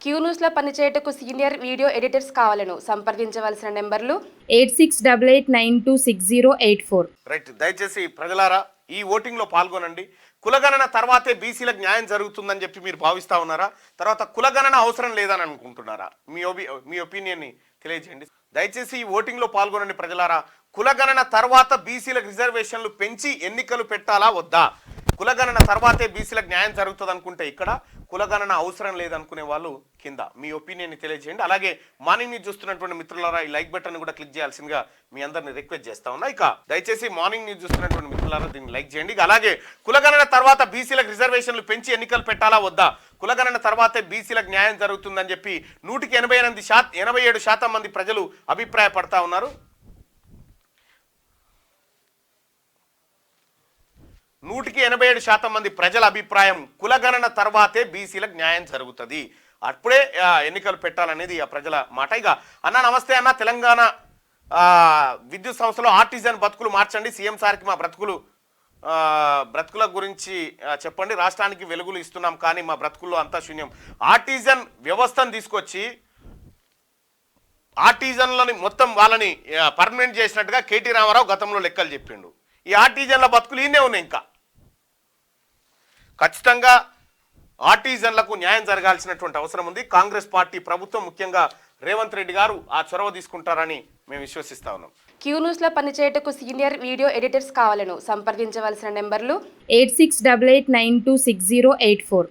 Queue న్యూస్లో పనిచేయటకు senior video editors కావాలను సంప్రదించవలసిన నెంబర్లు 8688960884. రైట్. దయచేసి ప్రజలారా ఈ ఓటింగ్ లో పాల్గొనండి. కులగణన తర్వాతే బీసీలకు న్యాయం జరుగుతుందని చెప్పి మీరు భావిస్తా ఉన్నారా? తర్వాత కులగణన అవసరం లేదని అనుకుంటున్నారా? మీ ఒపీనియన్ని తెలియజేయండి. దయచేసి ఈ ఓటింగ్ లో పాల్గొనండి ప్రజలారా. కులగణన తర్వాత బీసీలకు రిజర్వేషన్లు పెంచి ఎన్నికలు పెట్టాలా వద్దా? కులగణన తర్వాతే బీసీలకు న్యాయం జరుగుతుంది అనుకుంటే ఇక్కడ, కులగణన అవసరం లేదనుకునే వాళ్ళు కింద మీ ఒపీనియన్ని తెలియజేయండి. అలాగే మార్నింగ్ న్యూస్ చూస్తున్నటువంటి మిత్రులారా ఈ లైక్ బటన్ కూడా క్లిక్ చేయాల్సిందిగా మీ అందరిని రిక్వెస్ట్ చేస్తా ఉన్నా. ఇక దయచేసి మార్నింగ్ న్యూస్ చూస్తున్నటువంటి మిత్రులారా దీన్ని లైక్ చేయండి. అలాగే కులగణన తర్వాత బీసీలకు రిజర్వేషన్లు పెంచి ఎన్నికలు పెట్టాలా వద్దా? కులగణన తర్వాతే బీసీలకు న్యాయం జరుగుతుందని చెప్పి 87% మంది ప్రజలు అభిప్రాయపడతా ఉన్నారు. 87% మంది ప్రజల అభిప్రాయం కులగణన తర్వాతే బీసీలకు న్యాయం జరుగుతుంది, అప్పుడే ఎన్నికలు పెట్టాలనేది ఆ ప్రజల మాట. ఇక అన్న నమస్తే అన్న, తెలంగాణ విద్యుత్ సంస్థలో ఆర్టిజన్ బతుకులు మార్చండి, సీఎం సార్కి మా బ్రతుకుల గురించి చెప్పండి, రాష్ట్రానికి వెలుగులు ఇస్తున్నాం కానీ మా బ్రతుకుల్లో అంతా శూన్యం. ఆర్టిజన్ వ్యవస్థను తీసుకొచ్చి ఆర్టిజన్లని మొత్తం వాళ్ళని పర్మనెంట్ చేసినట్టుగా కేటీ రామారావు గతంలో లెక్కలు చెప్పిండు. ఈ ఆర్టిజన్ల బతుకులు ఈయనే ఉన్నాయి. ఇంకా ఖచ్చితంగా ఆర్టిజన్లకు న్యాయం జరగాల్సినటువంటి అవసరం ఉంది. కాంగ్రెస్ పార్టీ ప్రభుత్వం ముఖ్యంగా రేవంత్ రెడ్డి గారు ఆ చొరవ తీసుకుంటారని మేము విశ్వసిస్తా ఉన్నాం. క్యూ న్యూస్లో పనిచేయటకు సీనియర్ వీడియో ఎడిటర్స్ కావాలను సంప్రదించవలసిన నెంబర్లు 8688960884.